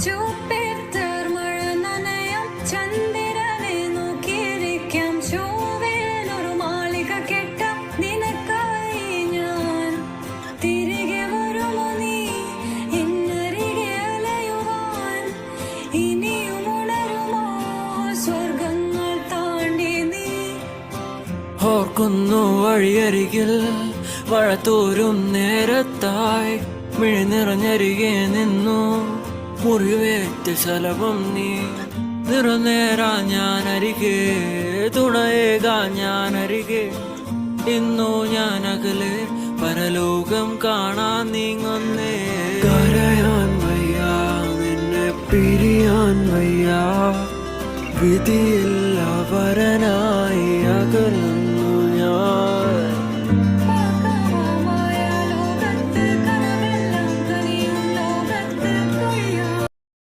Jupiter മഴ നനയാം, ചന്ദ്രനെ നോക്കിയിരിക്കാം, ചൊവ്വയിലൊരു മാളിക കെട്ടാം നിനക്കായി ഞാൻ. തിരികെ വരുമോ നീ എന്നരികെ അലയുവാൻ? ഇനിയും ഉണരുമോ സ്വർഗങ്ങൾ താണ്ടി നീ? ഓർക്കുന്നു വഴിയരികിൽ മഴ തോരും നേരത്തായി മിഴി നിറഞ്ഞരികെ നിന്നു മുറിവേറ്റ ശലഭം നീ. നിറനേരാ ഞാൻ അരികെ, തുണയേകാ ഞാൻ അരികെ. ഇന്നു ഞാൻ അകലെ പരലോകം കാണാൻ നീങ്ങുന്നേ. കരയാൻ വയ്യ, നിന്നെ പിരിയാൻ വയ്യ, വിധിയില്ല വരനായി അകലെ.